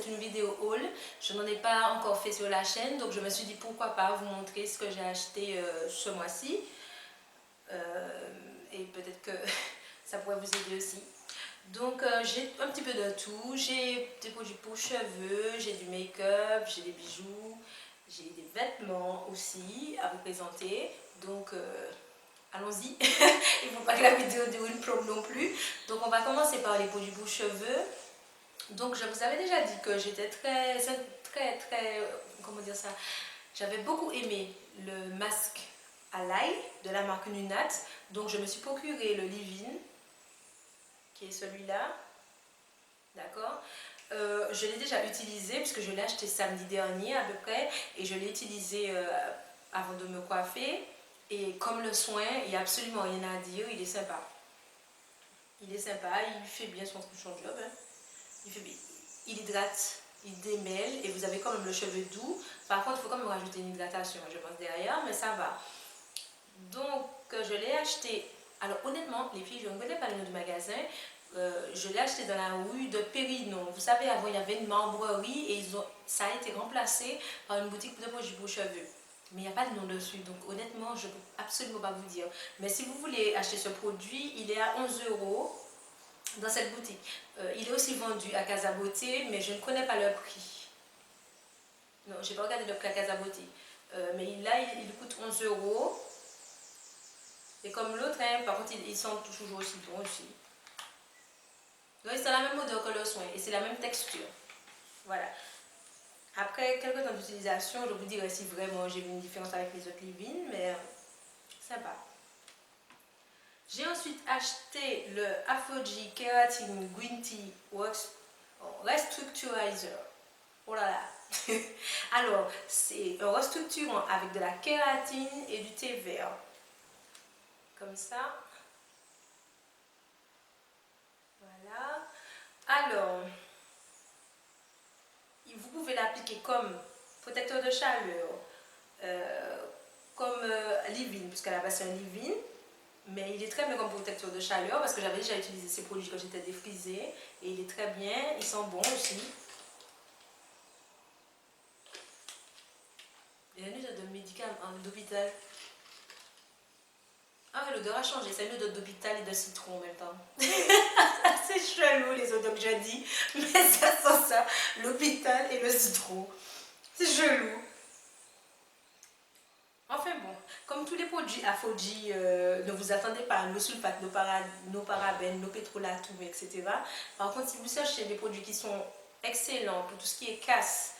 c'est une vidéo haul. Je n'en ai pas encore fait sur la chaîne, donc je me suis dit pourquoi pas vous montrer ce que j'ai acheté ce mois-ci. Et peut-être que ça pourrait vous aider aussi. Donc j'ai un petit peu de tout. J'ai des produits pour cheveux, j'ai du make-up, j'ai des bijoux, j'ai des vêtements aussi à vous présenter. Donc allons-y. Il ne faut pas que la vidéo dure une plombe non plus. Donc on va commencer par les produits pour cheveux. Donc je vous avais déjà dit que j'étais comment dire ça, j'avais beaucoup aimé le masque à l'ail de la marque Nunat. Donc je me suis procuré le leave-in, qui est celui-là. D'accord. Je l'ai déjà utilisé puisque je l'ai acheté samedi dernier à peu près. Et je l'ai utilisé avant de me coiffer. Et comme le soin, il n'y a absolument rien à dire, il est sympa. Il est sympa, il fait bien son job. Hein. Il hydrate, il démêle et vous avez quand même le cheveu doux. Par contre, il faut quand même rajouter une hydratation, je pense, derrière, mais ça va. Donc, je l'ai acheté. Alors, honnêtement, les filles, je ne connais pas le nom du magasin. Je l'ai acheté dans la rue de Périnon. Vous savez, avant, il y avait une marbrerie et ça a été remplacé par une boutique de produits pour cheveux. Mais il n'y a pas de nom dessus, donc honnêtement, je ne peux absolument pas vous dire. Mais si vous voulez acheter ce produit, il est à 11 € dans cette boutique. Il est aussi vendu à Casa Beauté, mais je ne connais pas le prix. Non, je n'ai pas regardé le prix à Casa Beauté. Mais là, il coûte 11 €. Et comme l'autre, hein, par contre, ils sont toujours aussi bons aussi. Donc, c'est la même odeur que le soin et c'est la même texture. Voilà. Après quelques temps d'utilisation, je vous dirai si vraiment j'ai vu une différence avec les autres leave-in, mais sympa. J'ai ensuite acheté le Aphogee Keratin Green Tea Restructurizer. Oh là là. Alors, c'est un restructurant avec de la kératine et du thé vert. Comme ça. Voilà. Alors, vous pouvez l'appliquer comme protecteur de chaleur, comme leave-in, puisqu'à la base c'est un leave-in. Mais il est très bien comme protecteur de chaleur parce que j'avais déjà utilisé ces produits quand j'étais défrisée. Et il est très bien, ils sont bons aussi. Il y a une odeur de médicament, d'hôpital. Ah mais l'odeur a changé, c'est une odeur d'hôpital et de citron en même temps. C'est chelou les odeurs que je dis, mais ça sent ça, l'hôpital et le citron. C'est chelou. Enfin bon, comme tous les produits Aphogee, ne vous attendez pas à nos sulfates, nos parabènes, nos pétrolatomes, etc. Par contre, si vous cherchez des produits qui sont excellents pour tout ce qui est casse,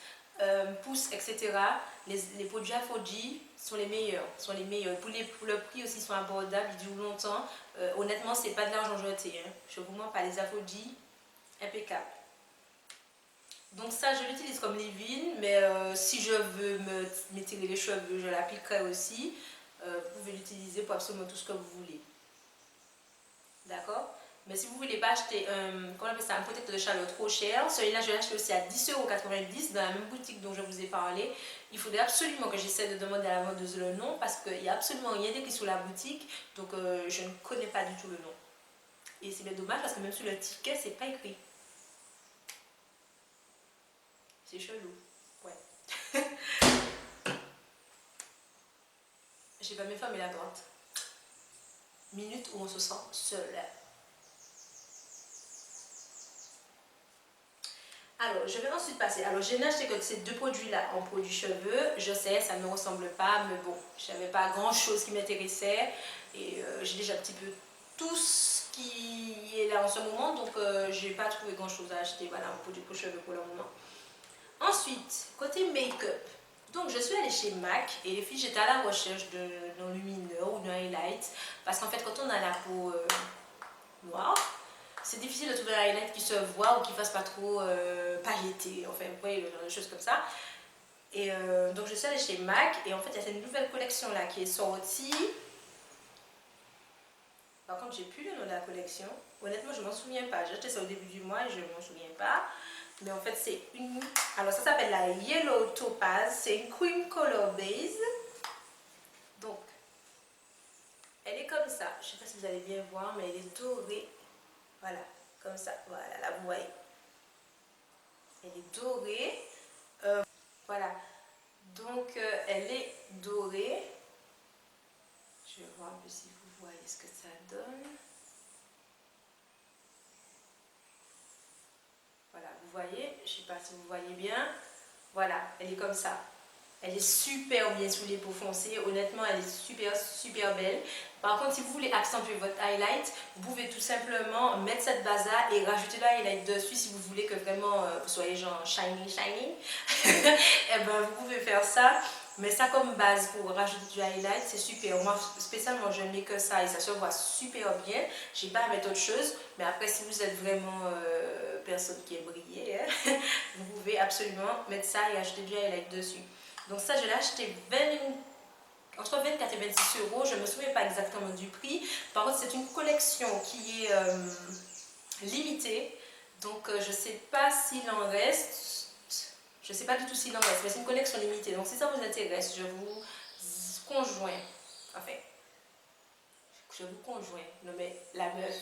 pousse, etc., les produits Aphogee sont les meilleurs. Pour le prix aussi, ils sont abordables, ils durent longtemps. Honnêtement, c'est pas de l'argent jeté. Hein. Je vous mens pas, les Aphogee, impeccable. Donc ça, je l'utilise comme leave-in, mais si je veux m'étirer les cheveux, je l'appliquerai aussi. Vous pouvez l'utiliser pour absolument tout ce que vous voulez. D'accord? Mais si vous ne voulez pas acheter un protecteur de chaleur trop cher, celui-là, je l'ai acheté aussi à 10,90 € dans la même boutique dont je vous ai parlé. Il faudrait absolument que j'essaie de demander à la vendeuse le nom parce qu'il n'y a absolument rien d'écrit sur la boutique, donc je ne connais pas du tout le nom. Et c'est bien dommage parce que même sur le ticket, c'est pas écrit. C'est chelou. Ouais. J'ai pas mis fermé la porte. Minute où on se sent seul. Alors, je vais ensuite passer. Alors, je n'ai acheté que ces deux produits-là en produits cheveux. Je sais, ça ne me ressemble pas, mais bon, je n'avais pas grand-chose qui m'intéressait. Et j'ai déjà un petit peu tout ce qui est là en ce moment, donc je n'ai pas trouvé grand-chose à acheter. Voilà, en produit pour cheveux pour le moment. Ensuite, côté make-up. Donc, je suis allée chez MAC et les filles, j'étais à la recherche d'un lumineux ou d'un highlight. Parce qu'en fait, quand on a la peau noire, c'est difficile de trouver un highlight qui se voit ou qui fasse pas trop pailleté. Enfin, vous voyez, genre de choses comme ça. Et donc, je suis allée chez MAC et en fait, il y a cette nouvelle collection là qui est sortie. Par contre, j'ai plus le nom de la collection. Honnêtement, je m'en souviens pas. J'ai acheté ça au début du mois et je m'en souviens pas. Mais en fait, c'est une... Alors, ça s'appelle la Yellow Topaz. C'est une cream color base. Donc, elle est comme ça. Je ne sais pas si vous allez bien voir, mais elle est dorée. Voilà, comme ça. Voilà, là, vous voyez. Elle est dorée. Voilà, donc elle est dorée. Je vais voir un peu si vous voyez ce que ça donne. Voilà, vous voyez, je ne sais pas si vous voyez bien. Voilà, elle est comme ça. Elle est super bien sous les peaux foncées. Honnêtement, elle est super, super belle. Par contre, si vous voulez accentuer votre highlight, vous pouvez tout simplement mettre cette base-là et rajouter le highlight dessus si vous voulez que vraiment vous soyez genre shiny, shiny. Et ben, vous pouvez faire ça. Mais ça comme base pour rajouter du highlight, c'est super. Moi, spécialement, je ne mets que ça et ça se voit super bien. Je n'ai pas à mettre autre chose. Mais après, si vous êtes vraiment personne qui aime briller, hein, vous pouvez absolument mettre ça et ajouter du highlight dessus. Donc ça, je l'ai acheté entre 24 et 26 euros. Je ne me souviens pas exactement du prix. Par contre, c'est une collection qui est limitée. Donc, je ne sais pas s'il en reste. Je ne sais pas du tout s'il en reste, mais c'est une collection limitée. Donc, si ça vous intéresse, je vous conjoins. Enfin, je vous conjoins. Non, mais la meuf.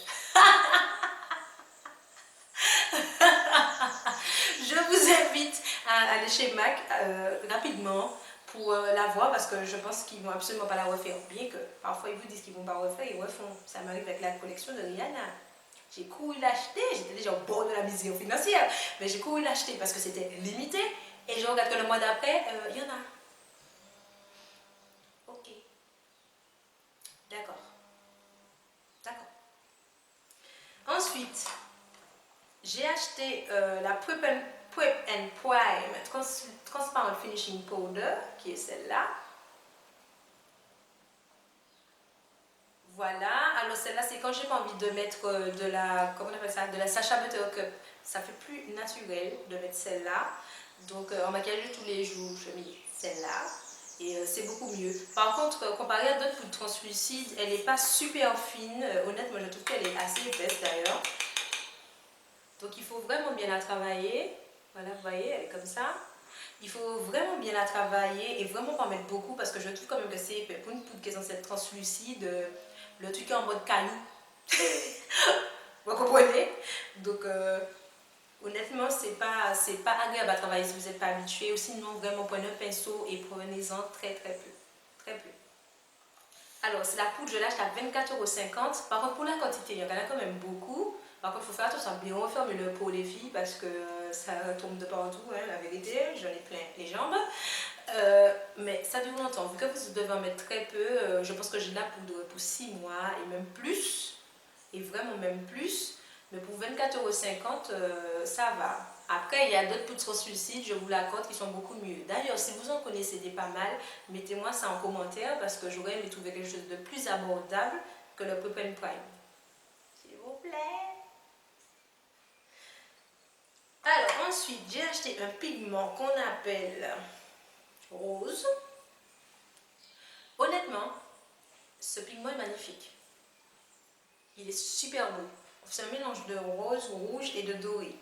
Je vous invite à aller chez MAC rapidement pour la voir parce que je pense qu'ils ne vont absolument pas la refaire. Bien que parfois ils vous disent qu'ils ne vont pas refaire, ils refont. Ça m'arrive avec la collection de Rihanna. J'ai couru l'acheter, j'étais déjà au bord de la misère financière, mais j'ai couru l'acheter parce que c'était limité et je regarde que le mois d'après, il y en a. Ok, d'accord, d'accord. Ensuite, j'ai acheté la Prep and Prime Transparent Finishing Powder, qui est celle-là. Voilà, alors celle-là, c'est quand j'ai pas envie de mettre de la, comment on appelle ça, de la Sacha Buttercup. Ça fait plus naturel de mettre celle-là. Donc en maquillage de tous les jours, je mets celle-là. Et c'est beaucoup mieux. Par contre, comparé à d'autres poudres translucides, elle n'est pas super fine. Honnêtement, je trouve qu'elle est assez épaisse d'ailleurs. Donc il faut vraiment bien la travailler. Voilà, vous voyez, elle est comme ça. Il faut vraiment bien la travailler et vraiment pas en mettre beaucoup parce que je trouve quand même que c'est épais. Pour une poudre qui est censée être translucide, le truc est en mode caillou. Vous comprenez? Donc honnêtement, c'est pas agréable à travailler si vous n'êtes pas habitué. Ou sinon, vraiment prenez un pinceau et prenez-en très très peu. Très peu. Alors, c'est la poudre, je l'achète à 24,50 €. Par contre, pour la quantité, il y en a quand même beaucoup. Par contre, il faut faire attention à bien refermer le pot, les filles, parce que ça tombe de partout, hein, la vérité. J'en ai plein les jambes. Mais ça dure longtemps. Vu que vous devez en mettre très peu, je pense que j'ai de la poudre pour 6 mois et même plus. Et vraiment même plus. Mais pour 24,50 €, ça va. Après, il y a d'autres poudres translucides, je vous l'accorde, qui sont beaucoup mieux. D'ailleurs, si vous en connaissez des pas mal, mettez-moi ça en commentaire parce que j'aurais aimé trouver quelque chose de plus abordable que le Prep and Prime. S'il vous plaît. Alors, ensuite, j'ai acheté un pigment qu'on appelle rose. Honnêtement, ce pigment est magnifique. Il est super beau. C'est un mélange de rose, rouge et de doré.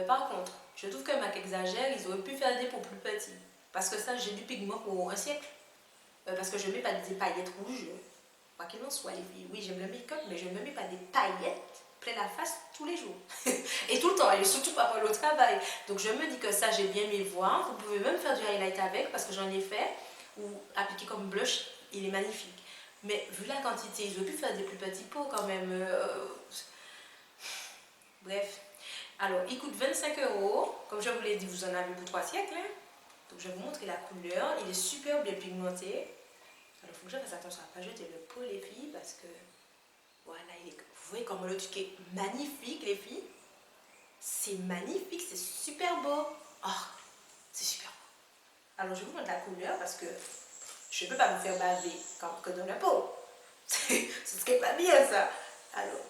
Par contre, je trouve que MAC exagère, ils auraient pu faire des peaux plus petits. Parce que ça, j'ai du pigment pour un siècle. Parce que je ne mets pas des paillettes rouges. Quoi qu'il en soit, les filles. Oui, j'aime le make-up, mais je ne me mets pas des paillettes plein la face tous les jours. Et tout le temps, et surtout pas pour le travail. Donc je me dis que ça, j'ai bien mes voir. Vous pouvez même faire du highlight avec, parce que j'en ai fait. Ou appliquer comme blush, il est magnifique. Mais vu la quantité, ils auraient pu faire des plus petits pots quand même. Bref. Alors, il coûte 25 €. Comme je vous l'ai dit, vous en avez pour 3 siècles. Hein. Donc, je vais vous montrer la couleur. Il est super bien pigmenté. Alors, il faut que je fasse attention à ne pas jeter le pot, les filles, parce que, voilà, vous voyez comment le truc est magnifique, les filles. C'est magnifique, c'est super beau. Oh, c'est super beau. Alors, je vais vous montrer la couleur, parce que je ne peux pas vous faire baver quand que dans le pot. Ce serait pas bien, ça. Alors,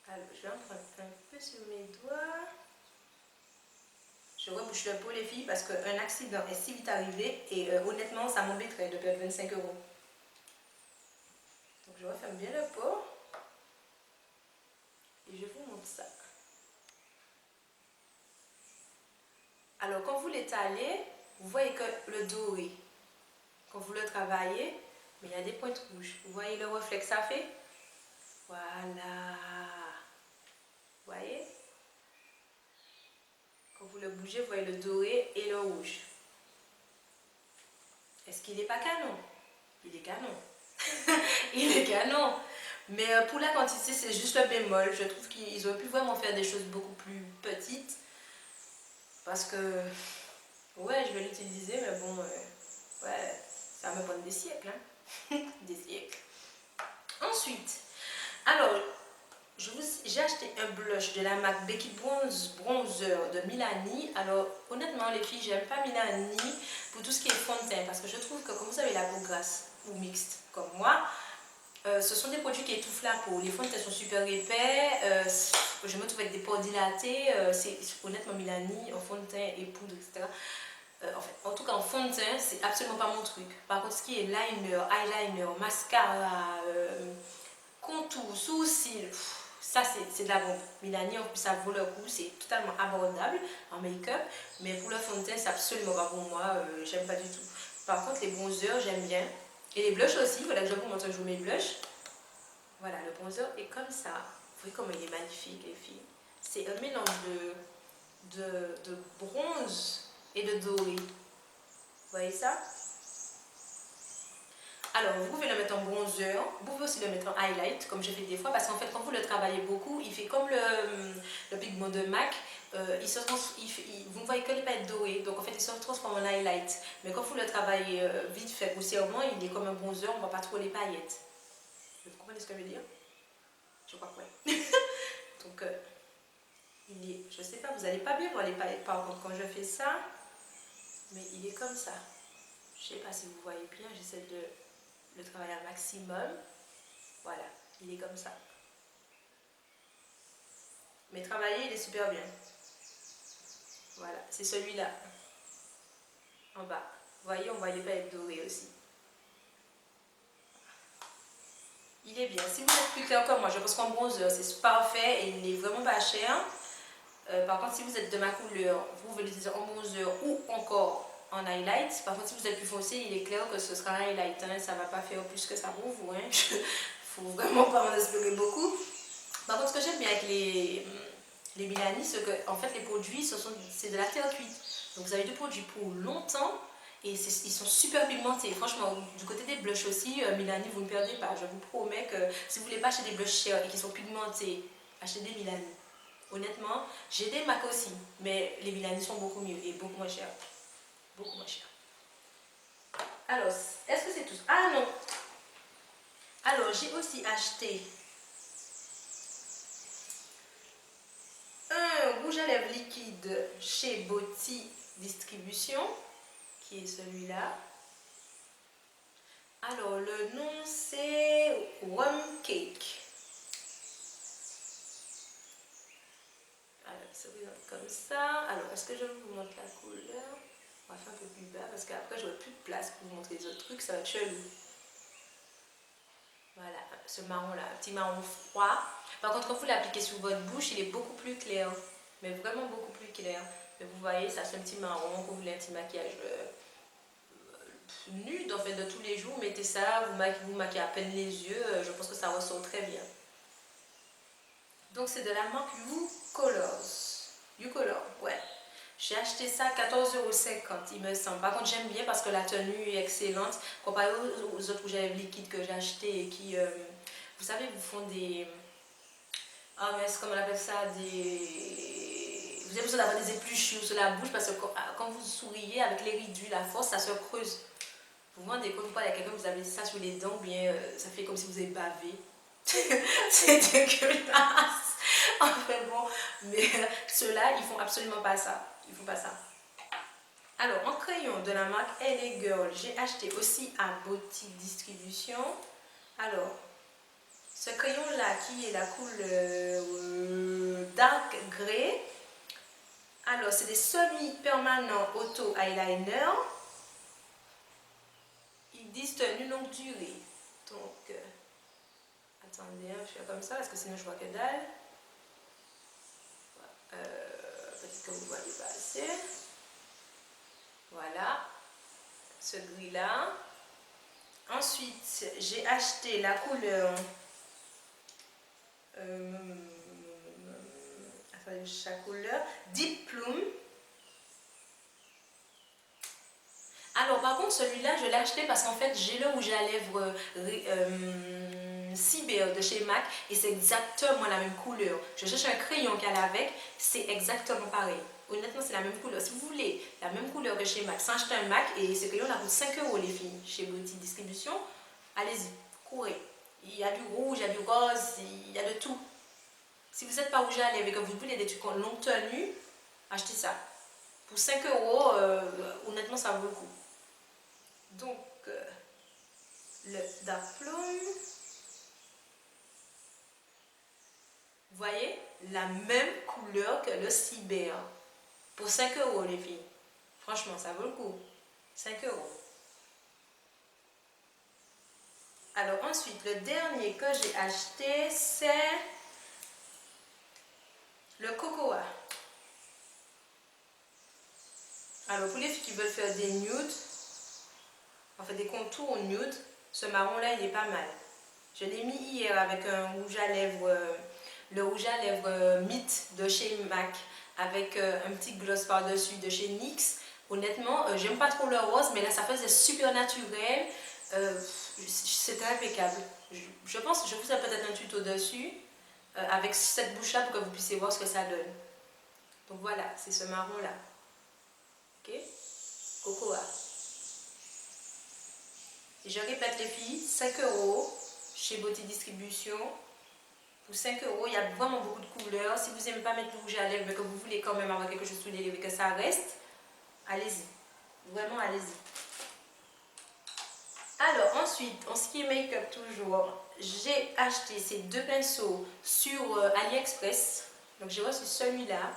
je vais en prendre un peu sur mes doigts. Je rebouche le pot, les filles, parce qu'un accident est si vite arrivé et honnêtement, ça m'embêterait de perdre 25 €. Donc, je referme bien le pot et je vous montre ça. Alors, quand vous l'étalez, vous voyez que le doré, quand vous le travaillez, mais il y a des pointes rouges. Vous voyez le reflet que ça fait? Voilà. Vous voyez? Quand vous le bougez, vous voyez le doré et le rouge. Est-ce qu'il n'est pas canon? Il est canon. Il est canon. Mais pour la quantité, c'est juste le bémol. Je trouve qu'ils auraient pu vraiment faire des choses beaucoup plus petites. Parce que, ouais, je vais l'utiliser, mais bon, ouais, ça va me prendre des siècles. Hein. Des siècles. Ensuite, alors, j'ai acheté un blush de la marque Becky Bronzer de Milani. Alors, honnêtement, les filles, j'aime pas Milani pour tout ce qui est fond de teint. Parce que je trouve que, comme vous avez la peau grasse ou mixte, comme moi, ce sont des produits qui étouffent la peau. Les fonds de teint sont super épais. Je me trouve avec des pores dilatés. C'est honnêtement Milani en fond de teint et poudre, etc. En tout cas, en fond de teint, c'est absolument pas mon truc. Par contre, ce qui est liner, eyeliner, mascara, contour, sourcils, ça c'est de la bombe. Milani, en plus, ça vaut le coup. C'est totalement abordable en make-up. Mais pour le fond de teint, c'est absolument pas pour moi. J'aime pas du tout. Par contre, les bronzers, j'aime bien. Et les blushs aussi, voilà que je vous montre, je vous mets blush. Voilà, le bronzer est comme ça. Vous voyez comment il est magnifique, les filles. C'est un mélange de bronze et de doré. Vous voyez ça? Alors, vous pouvez le mettre en bronzer, vous pouvez aussi le mettre en highlight, comme je fais des fois, parce qu'en fait, quand vous le travaillez beaucoup, il fait comme le pigment de MAC, vous ne voyez que les paillettes dorées, donc en fait, il se transforme en highlight. Mais quand vous le travaillez vite fait, grossièrement, il est comme un bronzer, on ne voit pas trop les paillettes. Vous comprenez ce que je veux dire? Je crois que oui. Donc, je ne sais pas, vous n'allez pas bien voir les paillettes, par contre, quand je fais ça, mais il est comme ça. Je ne sais pas si vous voyez bien, j'essaie de le travailler un maximum. Voilà, il est comme ça. Mais travailler, il est super bien. Voilà, c'est celui-là. En bas. Vous voyez, on voit les paillettes dorées aussi. Il est bien. Si vous êtes plus clair comme moi, je pense qu'en bronzer, c'est parfait et il n'est vraiment pas cher. Par contre, si vous êtes de ma couleur, vous pouvez l'utiliser en bronzer ou encore en highlight. Par contre, si vous êtes plus foncé, il est clair que ce sera un highlight. Hein. Ça ne va pas faire plus que ça pour vous. Hein. Faut vraiment pas en espérer beaucoup. Par contre, ce que j'aime bien avec les Milani, c'est que en fait, les produits, c'est de la terre cuite. Donc, vous avez des produits pour longtemps et ils sont super pigmentés. Franchement, du côté des blushs aussi, Milani, vous ne perdez pas. Je vous promets que si vous ne voulez pas acheter des blushs chers et qui sont pigmentés, achetez des Milani. Honnêtement, j'ai des MAC aussi, mais les Milani sont beaucoup mieux et beaucoup moins chers. Beaucoup moins chers. Alors, est-ce que c'est tout? Ah non! Alors, j'ai aussi acheté un rouge à lèvres liquide chez Beauty Distribution, qui est celui-là. Alors, le nom c'est Rum Cake. Alors, ça présente comme ça. Alors, est-ce que je vous montre la couleur? On va faire un peu plus bas parce qu'après, j'aurai plus de place pour vous montrer les autres trucs. Ça va être chelou. Voilà, ce marron là, un petit marron froid. Par contre, quand vous l'appliquez sur votre bouche, il est beaucoup plus clair. Mais vraiment beaucoup plus clair. Mais vous voyez, ça c'est un petit marron. Quand vous voulez un petit maquillage nude en fait de tous les jours, mettez ça, vous maquillez à peine les yeux. Je pense que ça ressort très bien. Donc c'est de la marque YouColor, ouais. J'ai acheté ça à 14,50 € il me semble. Par contre j'aime bien parce que la tenue est excellente. Comparé aux autres rouges à lèvres liquides que j'ai acheté et qui, vous savez, vous font des... Ah mais comment on appelle ça? Vous avez besoin d'avoir des épluchures sur la bouche parce que quand vous souriez avec les ridules, la force, ça se creuse. Vous vous rendez compte, vous parlez à quelqu'un, vous avez ça sur les dents, bien ça fait comme si vous avez bavé. C'est dégueulasse. Enfin bon, mais ceux-là, ils font absolument pas ça. Ils font pas ça. Alors, en crayon de la marque LA Girl, j'ai acheté aussi à Beauty Distribution. Alors, ce crayon-là qui est la couleur dark grey. Alors, c'est des semi-permanents auto eyeliner. Ils disent tenue longue durée. Donc, attendez, je fais comme ça parce que sinon je vois que dalle. Peut-être que vous ne voyez pas assez. Voilà, ce gris-là. Ensuite, j'ai acheté la couleur... attendez, chaque couleur. Deep Plum. Alors par contre celui-là je l'ai acheté parce qu'en fait j'ai le rouge à lèvres Cyber de chez MAC et c'est exactement la même couleur. Je cherche un crayon qu'elle a avec, c'est exactement pareil. Honnêtement c'est la même couleur. Si vous voulez la même couleur que chez MAC, sans acheter un MAC, et ce crayon là coûte 5 € les filles chez Beauty Distribution, allez-y, courez. Il y a du rouge, il y a du rose, il y a de tout. Si vous n'êtes pas rouge à lèvres et que vous voulez des trucs en longue tenue, achetez ça. Pour 5 €, honnêtement ça vaut le coup. Donc, le Dark Plum, vous voyez, la même couleur que le Cyber. Pour 5 € les filles. Franchement, ça vaut le coup. 5 €. Alors ensuite, le dernier que j'ai acheté, c'est le Cocoa. Alors pour les filles qui veulent faire des nudes, en fait des contours nude, ce marron là il est pas mal. Je l'ai mis hier avec un rouge à lèvres, le rouge à lèvres Mythe de chez MAC avec un petit gloss par dessus de chez NYX. Honnêtement j'aime pas trop le rose mais là ça faisait super naturel, c'était impeccable. Je pense que je vous ai peut-être un tuto dessus avec cette bouche là pour que vous puissiez voir ce que ça donne. Donc voilà, c'est ce marron là. Ok, Cocoa. Et je répète les filles, 5 € chez Beauty Distribution. Pour 5 €, il y a vraiment beaucoup de couleurs. Si vous n'aimez pas mettre le rouge à lèvres mais que vous voulez quand même avoir quelque chose sous les lèvres et que ça reste, allez-y. Vraiment, allez-y. Alors ensuite, en ce qui est make-up toujours, j'ai acheté ces deux pinceaux sur AliExpress. Donc j'ai reçu celui-là.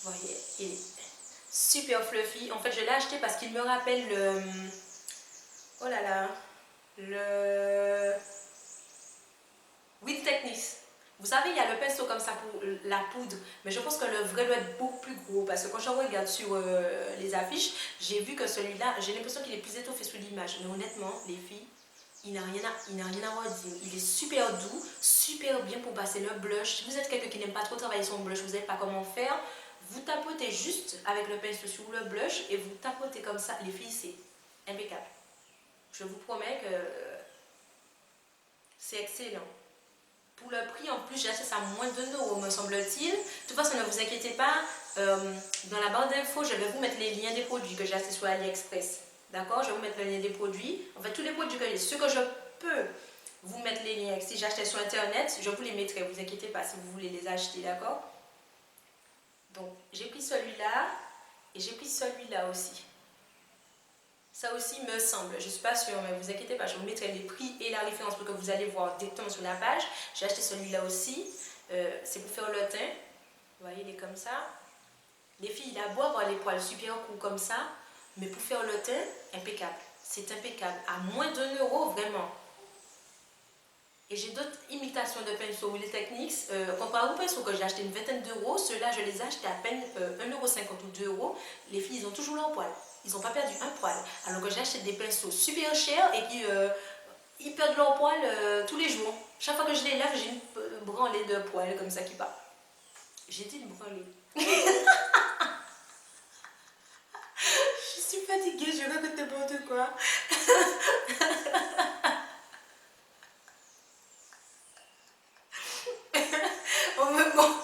Vous voyez, il est super fluffy. En fait, je l'ai acheté parce qu'il me rappelle le... Oh là là, le Wheel Techniques. Vous savez, il y a le pinceau comme ça pour la poudre, mais je pense que le vrai doit être beaucoup plus gros parce que quand je regarde sur les affiches, j'ai vu que celui-là, j'ai l'impression qu'il est plus étoffé sur l'image. Mais honnêtement, les filles, il n'a rien à redire. Il est super doux, super bien pour passer le blush. Si vous êtes quelqu'un qui n'aime pas trop travailler son blush, vous n'avez pas comment faire, vous tapotez juste avec le pinceau sur le blush et vous tapotez comme ça. Les filles, c'est impeccable. Je vous promets que c'est excellent. Pour le prix, en plus, j'ai acheté ça à moins de 2 € me semble-t-il. De toute façon, ne vous inquiétez pas, dans la barre d'infos, je vais vous mettre les liens des produits que j'ai achetés sur AliExpress. D'accord? Je vais vous mettre les liens des produits. En fait, tous les produits que j'ai, ceux que je peux vous mettre les liens. Si j'achetais sur Internet, je vous les mettrai. Ne vous inquiétez pas si vous voulez les acheter, d'accord? Donc, j'ai pris celui-là et j'ai pris celui-là aussi. Ça aussi me semble, je ne suis pas sûre, mais vous inquiétez pas, je vous mettrai les prix et la référence pour que vous allez voir directement sur la page. J'ai acheté celui-là aussi, c'est pour faire le teint. Vous voyez, il est comme ça. Les filles, il a beau avoir les poils super courts comme ça, mais pour faire le teint, impeccable. C'est impeccable, à moins de 1 € vraiment. Et j'ai d'autres imitations de pinceaux Wheel Techniques. Comparé aux pinceaux que j'ai acheté une vingtaine d'euros, ceux-là, je les ai achetés à peine 1,50 € ou 2 €. Les filles, ils ont toujours leur poil. Ils n'ont pas perdu un poil. Alors que j'achète des pinceaux super chers et qui ils perdent leur poil tous les jours. Chaque fois que je les lave, j'ai une branlée de poils comme ça qui part. J'ai dit une branlée. Je suis fatiguée, je raconte n'importe quoi. En même temps,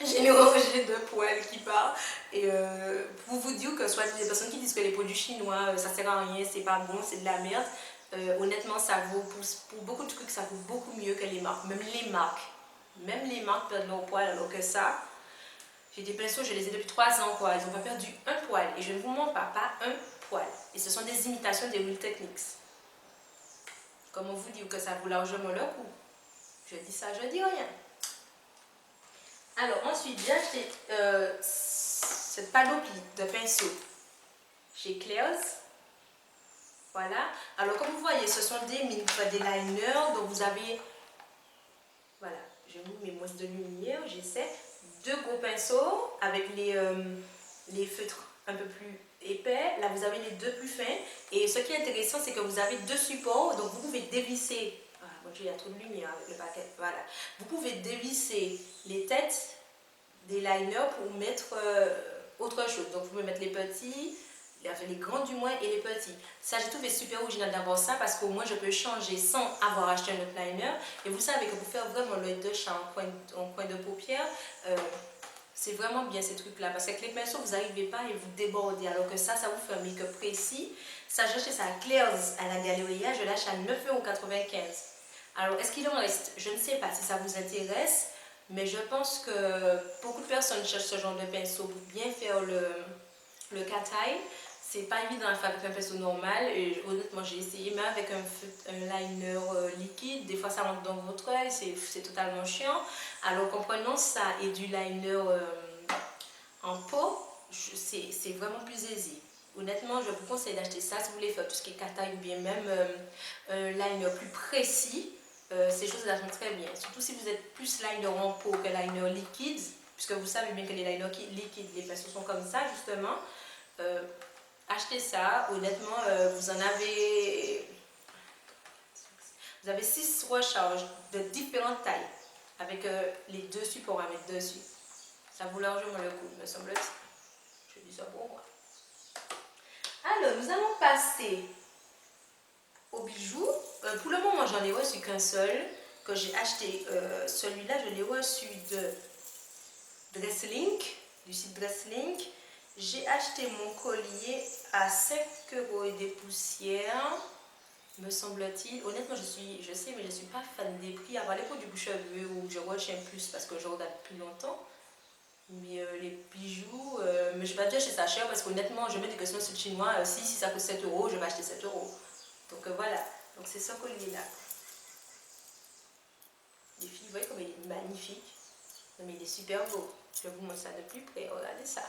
j'ai une rangée de poils qui part. Et pour vous dire que soit des personnes qui disent que les produits chinois, ça sert à rien, c'est pas bon, c'est de la merde. Honnêtement, ça vaut pour beaucoup de trucs, ça vaut beaucoup mieux que les marques. Même les marques perdent leur poil, alors que ça, j'ai des pinceaux, je les ai depuis 3 ans, quoi. Ils n'ont pas perdu un poil. Et je ne vous mens pas un poil. Et ce sont des imitations des Wheel Techniques. Comment vous dire que ça vaut largement le coup? Je dis ça, je dis rien. Alors ensuite, j'ai acheté cette panoplie de pinceaux chez Claire's. Voilà. Alors comme vous voyez, ce sont des mini, des liners. Donc vous avez, voilà, je vous mets moins de lumière, j'essaie. 2 gros pinceaux avec les feutres un peu plus épais. Là vous avez les 2 plus fins. Et ce qui est intéressant, c'est que vous avez 2 supports. Donc vous pouvez dévisser. Ah, mon Dieu, il y a trop de lumière avec le paquet. Voilà. Vous pouvez dévisser les têtes des liners pour mettre autre chose. Donc vous pouvez mettre les petits, les grands du moins et les petits. Ça, j'ai trouvé super original d'avoir ça parce qu'au moins je peux changer sans avoir acheté un autre liner. Et vous savez que pour faire vraiment l'œil de chat en coin de paupière, c'est vraiment bien ces trucs-là. Parce qu'avec les pinceaux, vous n'arrivez pas et vous débordez. Alors que ça vous fait un make-up précis. Ça, j'ai acheté ça à Claire's à la Galleria. Je l'achète à 9,95 €. Alors, est-ce qu'il en reste? Je ne sais pas si ça vous intéresse. Mais je pense que beaucoup de personnes cherchent ce genre de pinceau pour bien faire le cat-eye. C'est pas évident à faire avec un pinceau normal. Et honnêtement, j'ai essayé, mais avec un liner liquide, des fois ça rentre dans votre œil, c'est totalement chiant. Alors, comprenant ça et du liner en peau, c'est vraiment plus aisé. Honnêtement, je vous conseille d'acheter ça si vous voulez faire tout ce qui est cat-eye ou bien même un liner plus précis. Ces choses-là sont très bien. Surtout si vous êtes plus liner en peau que liner liquide, puisque vous savez bien que les liners liquides, les pinceaux sont comme ça justement. Achetez ça. Honnêtement, vous avez 6 recharges de différentes tailles avec les deux supports à mettre dessus. Ça vaut largement le coup, me semble-t-il. Je dis ça pour moi. Alors, nous allons passer aux bijoux. Pour le moment, j'en ai reçu qu'un seul, que j'ai acheté. Celui-là, je l'ai reçu de Dresslink, du site Dresslink. J'ai acheté mon collier à 5 € et des poussières, me semble-t-il. Honnêtement, je sais, mais je ne suis pas fan des prix. Avant les produits pour cheveux, où je retiens plus parce que je regarde depuis longtemps. Mais les bijoux, mais je vais pas dire acheter ça cher parce qu'honnêtement, je mets des questions sur le chinois. Si ça coûte 7 €, je vais acheter 7 €. Donc voilà, donc c'est ce collier-là. Les filles, vous voyez comme il est magnifique. Non, mais il est super beau. Je vous montre ça de plus près, regardez ça.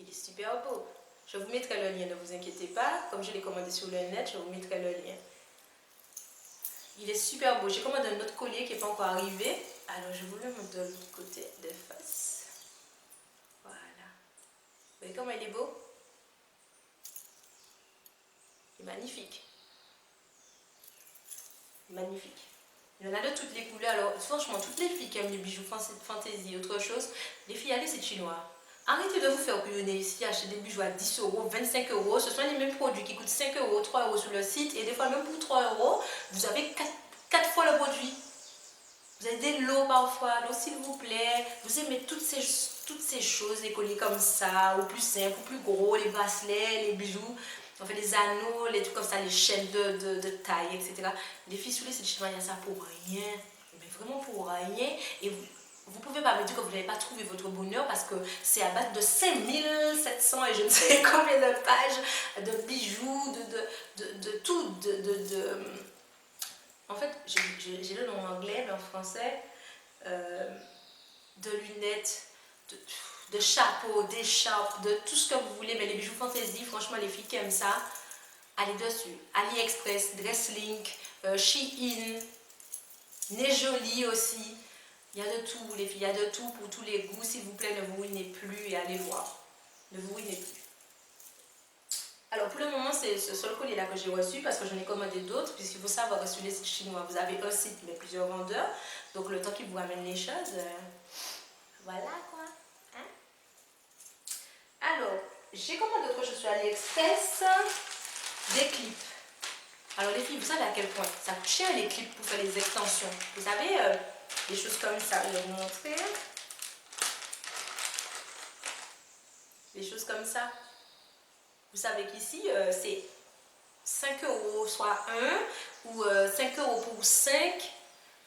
Il est super beau. Je vous mettrai le lien, ne vous inquiétez pas. Comme je l'ai commandé sur le net, je vous mettrai le lien. Il est super beau. J'ai commandé un autre collier qui n'est pas encore arrivé. Alors je vous le montre de l'autre côté de face. Voilà. Vous voyez comment il est beau? Il est magnifique. Magnifique. Il y en a de toutes les couleurs. Alors franchement, toutes les filles qui aiment les bijoux fantaisie, autre chose, les filles, allez, c'est chinois. Arrêtez de vous faire couillonner ici, acheter des bijoux à 10 €, 25 €. Ce sont les mêmes produits qui coûtent 5 €, 3 € sur le site. Et des fois, même pour 3 €, vous avez 4 fois le produit. Vous avez des lots parfois. Donc, s'il vous plaît, vous aimez toutes ces choses, les colliers comme ça, ou plus simples, ou plus gros, les bracelets, les bijoux. On fait les anneaux, les trucs comme ça, les chaînes de taille, etc. Les filles sur les sites chinois, il y a ça pour rien. Mais vraiment pour rien. Et vous ne pouvez pas me dire que vous n'avez pas trouvé votre bonheur parce que c'est à base de 5700 et je ne sais combien de pages de bijoux, de tout. En fait, j'ai le nom en anglais, mais en français, de lunettes, de chapeaux, d'écharpes, de tout ce que vous voulez. Mais les bijoux fantaisie, franchement, les filles qui aiment ça, allez dessus. AliExpress, Dresslink, Shein, Nejoli aussi. Il y a de tout, les filles, il y a de tout pour tous les goûts. S'il vous plaît, ne vous ruinez plus et allez voir. Ne vous ruinez plus. Alors, pour le moment, c'est ce seul collier-là que j'ai reçu parce que j'en ai commandé d'autres. Puisqu'il faut savoir que sur les sites chinois, vous avez un site, mais plusieurs vendeurs. Donc, le temps qu'ils vous ramènent les choses, voilà quoi. Hein? Alors, j'ai commandé autre chose sur AliExpress, des clips. Alors, les filles, vous savez à quel point ça coûte cher les clips pour faire les extensions. Vous savez, des choses comme ça, je vais vous montrer. Des choses comme ça. Vous savez qu'ici, c'est 5 € soit 1 ou 5 € pour 5.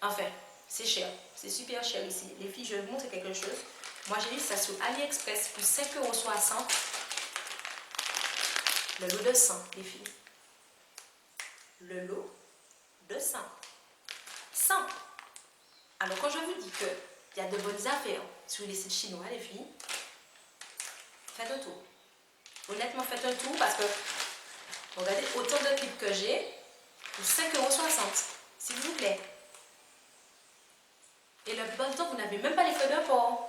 Enfin, c'est cher. C'est super cher ici. Les filles, je vais vous montrer quelque chose. Moi, j'ai vu ça sur AliExpress pour 5,60 €. Le lot de 100, les filles. Le lot de 100. 100. Alors, quand je vous dis qu'il y a de bonnes affaires sur les sites chinois, les filles, faites un tour. Honnêtement, faites un tour parce que, regardez, autant de clips que j'ai pour 5,60 €, s'il vous plaît. Et la plupart du temps, vous n'avez même pas les feux de port.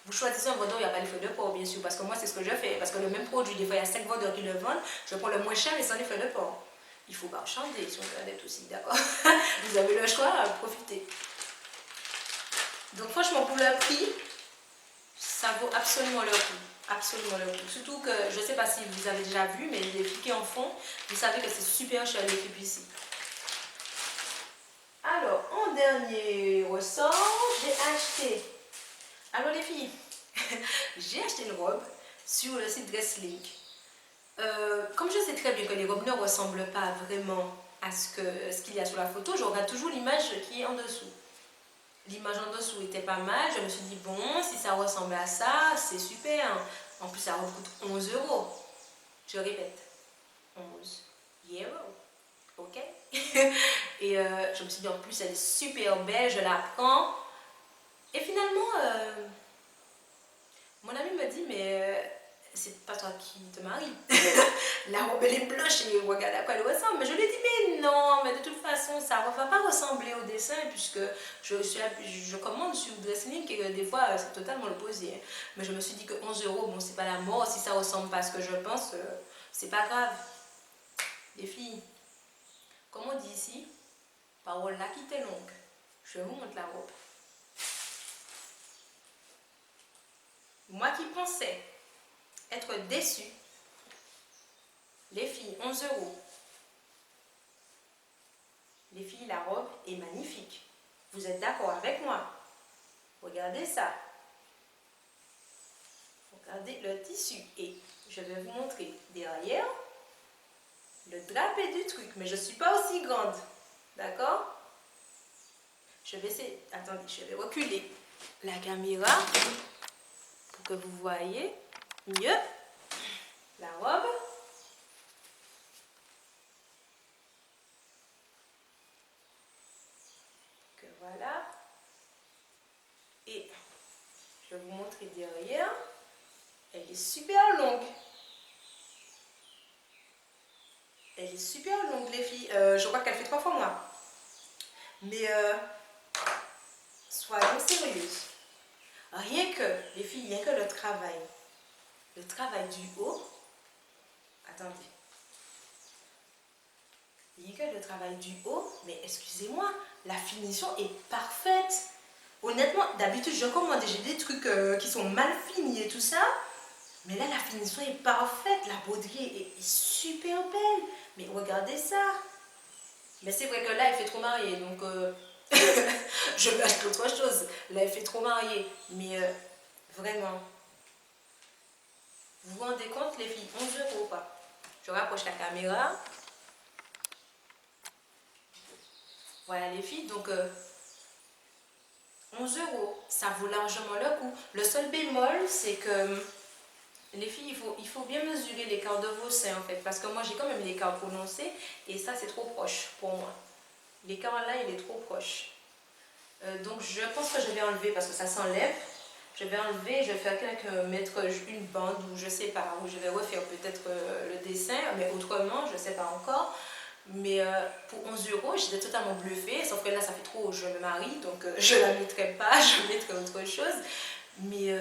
Vous choisissez un vendeur, il n'y a pas les feux de port, bien sûr, parce que moi, c'est ce que je fais. Parce que le même produit, des fois, il y a 5 vendeurs qui le vendent, je prends le moins cher et sans les feux de port. Il faut pas changer sur Internet aussi, d'accord? Vous avez le choix, profitez. Donc, franchement, pour le prix, ça vaut absolument le coup. absolument le coup. Surtout que, je ne sais pas si vous avez déjà vu, mais les filles qui en font, vous savez que c'est super cher les clips ici. Alors, en dernier ressort, j'ai acheté... Alors les filles, j'ai acheté une robe sur le site Dresslink. Comme je sais très bien que les robes ne ressemblent pas vraiment à ce qu'il y a sur la photo, je regarde toujours l'image qui est en dessous. L'image en dessous était pas mal, je me suis dit bon, si ça ressemble à ça, c'est super. En plus, ça coûte 11 €. Je répète, 11 €. Ok. Et je me suis dit en plus, elle est super belle, je la prends. Et finalement, mon ami me dit, mais c'est pas toi qui te marie. La robe elle est blanche et regarde à quoi elle ressemble. Mais je lui ai dit, mais non, mais de toute façon, ça ne va pas ressembler au dessin puisque je commande sur Dresslink et des fois c'est totalement l'opposé. Mais je me suis dit que 11 €, bon, c'est pas la mort. Si ça ressemble pas à ce que je pense, c'est pas grave. Les filles, comme on dit ici, parole là qui est longue. Je vous montre la robe. Moi qui pensais être déçue, les filles, 11 €. Les filles, la robe est magnifique. Vous êtes d'accord avec moi? Regardez ça. Regardez le tissu. Et je vais vous montrer derrière le drapé du truc. Mais je ne suis pas aussi grande. D'accord? Je vais essayer. Attendez, je vais reculer la caméra pour que vous voyez mieux la robe. Que voilà. Et je vais vous montrer derrière. Elle est super longue. Elle est super longue, les filles. Je crois qu'elle fait 3 fois moi. Mais soyons sérieuses. Rien que, les filles, rien que le travail du haut. Attendez. Rien que le travail du haut, mais excusez-moi, la finition est parfaite. Honnêtement, d'habitude, je commande, j'ai des trucs qui sont mal finis et tout ça. Mais là, la finition est parfaite. La broderie est super belle. Mais regardez ça. Mais c'est vrai que là, elle fait trop mariée. Donc, je vais acheter autre chose. Là, elle fait trop mariée. Mais vraiment, vous vous rendez compte, les filles, 11 € pas. Je rapproche la caméra. Voilà, les filles. Donc, 11 €. Ça vaut largement le coup. Le seul bémol, c'est que... Les filles, il faut bien mesurer l'écart de vos seins en fait, parce que moi j'ai quand même l'écart prononcé et ça c'est trop proche pour moi. L'écart là il est trop proche. Donc je pense que je vais enlever parce que ça s'enlève. Je vais enlever, je vais faire mettre une bande ou je sais pas, ou je vais refaire peut-être le dessin, mais autrement je sais pas encore. Mais pour 11 € j'étais totalement bluffée, sauf que là ça fait trop, je me marie, donc je la mettrai pas, je mettrai autre chose. Mais...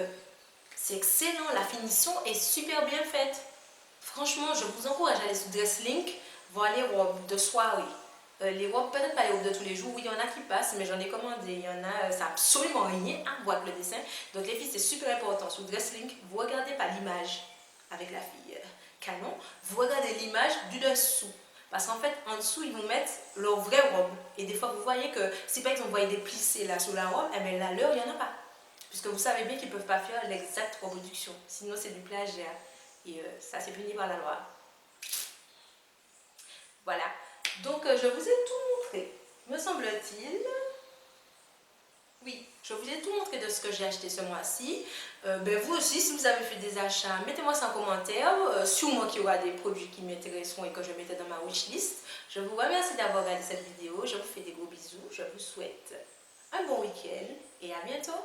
c'est excellent, la finition est super bien faite. Franchement, je vous encourage à aller sur Dresslink, voir les robes de soirée. Les robes, peut-être pas les robes de tous les jours, oui, il y en a qui passent, mais j'en ai commandé. Il y en a, ça n'a absolument rien à voir avec le dessin. Donc les filles, c'est super important. Sur Dresslink, vous regardez pas l'image avec la fille Canon, vous regardez l'image du dessous. Parce qu'en fait, en dessous, ils vont mettre leur vraie robe. Et des fois, vous voyez que si par exemple, vous voyez des plissés là sur la robe, eh bien là, leur, il n'y en a pas. Puisque vous savez bien qu'ils ne peuvent pas faire l'exacte reproduction. Sinon, c'est du plagiat. Et ça, c'est puni par la loi. Voilà. Donc, je vous ai tout montré. Me semble-t-il. Oui, je vous ai tout montré de ce que j'ai acheté ce mois-ci. Vous aussi, si vous avez fait des achats, mettez-moi ça en commentaire. Sûrement qu'il y aura des produits qui m'intéresseront et que je mettrai dans ma wishlist. Je vous remercie d'avoir regardé cette vidéo. Je vous fais des gros bisous. Je vous souhaite un bon week-end et à bientôt.